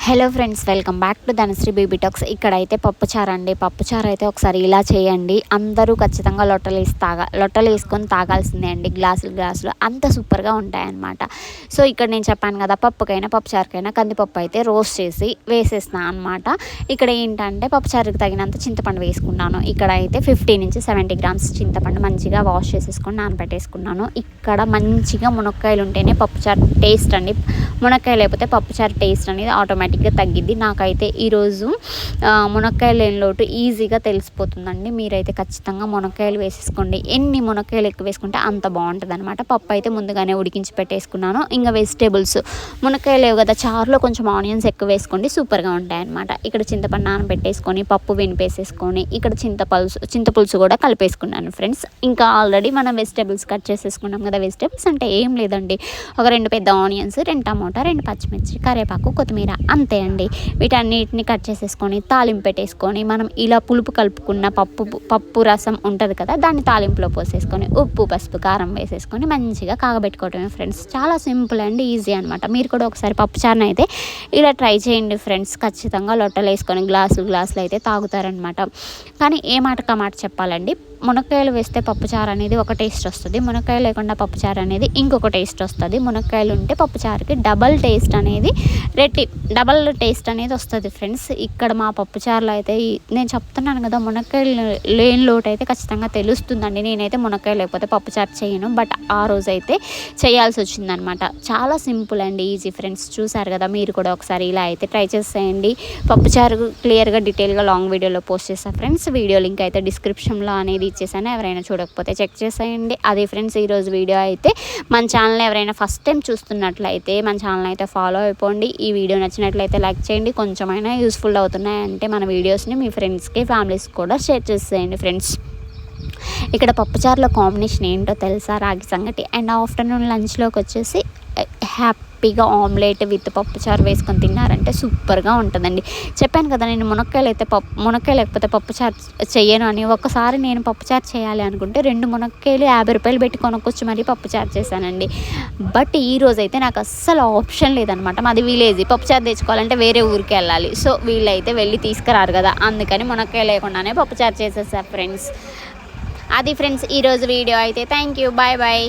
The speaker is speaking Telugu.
Hello friends, welcome back to Dhanashree baby talks. ఇక్కడైతే పప్పుచారు అండి. పప్పుచారు అయితే ఒకసారి ఇలా చేయండి, అందరూ ఖచ్చితంగా లొట్టలు వేసుకొని తాగాల్సిందే అండి. గ్లాసులు అంత సూపర్గా ఉంటాయన్నమాట. సో ఇక్కడ నేను చెప్పాను కదా, పప్పుచారుకైనా కందిపప్పు అయితే రోస్ట్ చేసి వేసేస్తున్నాను అనమాట. ఇక్కడ ఏంటంటే పప్పుచారుకి తగినంత చింతపండు వేసుకున్నాను. ఇక్కడ అయితే 50 నుంచి 70 గ్రామ్స్ చింతపండు మంచిగా వాష్ చేసేసుకొని నానబెట్టేసుకున్నాను. ఇక్కడ మంచిగా మునక్కాయలు ఉంటేనే పప్పుచారు టేస్ట్ అండి. మునక్కాయ లేకపోతే పప్పుచారు టేస్ట్ అనేది ఆటోమేటిక్గా తగ్గిద్ది. నాకైతే ఈరోజు మునక్కాయలు లేని లోటు ఈజీగా తెలిసిపోతుందండి. మీరైతే ఖచ్చితంగా మునక్కాయలు వేసేసుకోండి. ఎన్ని మునక్కాయలు ఎక్కువ వేసుకుంటే అంత బాగుంటుంది అనమాట. పప్పు అయితే ముందుగానే ఉడికించి పెట్టేసుకున్నాను. ఇంకా వెజిటేబుల్స్ మునక్కాయలు లేవు కదా, చారులో కొంచెం ఆనియన్స్ ఎక్కువ వేసుకోండి, సూపర్గా ఉంటాయన్నమాట. ఇక్కడ చింతపండు నానబెట్టేసుకొని పప్పు వినిపేసేసుకొని ఇక్కడ చింతపులుసు కూడా కలిపేసుకున్నాను ఫ్రెండ్స్. ఇంకా ఆల్రెడీ మనం వెజిటేబుల్స్ కట్ చేసేసుకున్నాం కదా. వెజిటేబుల్స్ అంటే ఏం లేదండి, ఒక 2 పెద్ద ఆనియన్స్, 2 టమాటా, 2 పచ్చిమిర్చి, కరివేపాకు, కొత్తిమీర, అంతే అండి. వీటన్నిటిని కట్ చేసేసుకొని తాలింపు పెట్టేసుకొని మనం ఇలా పులుపు కలుపుకున్న పప్పు రసం ఉంటుంది కదా, దాన్ని తాలింపులో పోసేసుకొని ఉప్పు, పసుపు, కారం వేసేసుకొని మంచిగా కాగబెట్టుకోవటమే ఫ్రెండ్స్. చాలా సింపుల్ అండ్ ఈజీ అనమాట. మీరు కూడా ఒకసారి పప్పుచారుని అయితే ఇలా ట్రై చేయండి ఫ్రెండ్స్. ఖచ్చితంగా లొట్టలు వేసుకొని గ్లాసులు అయితే తాగుతారనమాట. కానీ ఏ మాటకా మాట చెప్పాలండి, మునక్కాయలు వేస్తే పప్పుచారు అనేది ఒక టేస్ట్ వస్తుంది, మునక్కాయలు లేకుండా పప్పుచారు అనేది ఇంకొక టేస్ట్ వస్తుంది. మునక్కాయలు ఉంటే పప్పుచారుకి డబల్ టేస్ట్ అనేది వస్తుంది ఫ్రెండ్స్. ఇక్కడ మా పప్పుచారులో అయితే నేను చెప్తున్నాను కదా, మునక్కాయలు లేని లోటు అయితే ఖచ్చితంగా తెలుస్తుందండి. నేనైతే మునక్కాయలు లేకపోతే పప్పుచారు చేయను, బట్ ఆ రోజు అయితే చేయాల్సి వచ్చిందనమాట. చాలా సింపుల్ అండ్ ఈజీ ఫ్రెండ్స్. చూసారు కదా, మీరు కూడా ఒకసారి ఇలా అయితే ట్రై చేసేయండి. పప్పుచారు క్లియర్గా డీటెయిల్గా లాంగ్ వీడియోలో పోస్ట్ చేస్తాను ఫ్రెండ్స్. వీడియో లింక్ అయితే డిస్క్రిప్షన్లో అనేది ఇచ్చేసాను, ఎవరైనా చూడకపోతే చెక్ చేసేయండి. అదే ఫ్రెండ్స్, ఈరోజు వీడియో అయితే మన ఛానల్ ఎవరైనా ఫస్ట్ టైం చూస్తున్నట్లయితే మన ఛానల్ అయితే ఫాలో అయిపోండి. ఈ వీడియో నచ్చినట్లయితే లైక్ చేయండి. కొంచెమైనా యూస్ఫుల్ అవుతున్నాయంటే మన వీడియోస్ని మీ ఫ్రెండ్స్కి, ఫ్యామిలీస్కి కూడా షేర్ చేసేయండి ఫ్రెండ్స్. ఇక్కడ పప్పుచారులో కాంబినేషన్ ఏంటో తెలుసా? రాగి సంగటి. అండ్ ఆఫ్టర్నూన్ లంచ్లోకి వచ్చేసి హ్యాపీగా ఆమ్లెట్ విత్ పప్పుచారు వేసుకొని తిన్నారంటే సూపర్గా ఉంటుందండి. చెప్పాను కదా, నేను మునక్కాయ లేకపోతే పప్పుచారు చేయను అని. ఒకసారి నేను పప్పుచారు చేయాలి అనుకుంటే 2 మునక్కాయలు 50 రూపాయలు పెట్టి కొనుక్కొచ్చి మరీ పప్పుచారు చేశానండి. బట్ ఈ రోజైతే నాకు అస్సలు ఆప్షన్ లేదనమాట. మాది విలేజ్, పప్పుచారు తెచ్చుకోవాలంటే వేరే ఊరికి వెళ్ళాలి. సో వీళ్ళైతే వెళ్ళి తీసుకురారు కదా, అందుకని మునక్కాయ లేకుండానే పప్పుచారు చేసేసారు ఫ్రెండ్స్. అది ఫ్రెండ్స్ ఈరోజు వీడియో అయితే. Thank you, bye bye.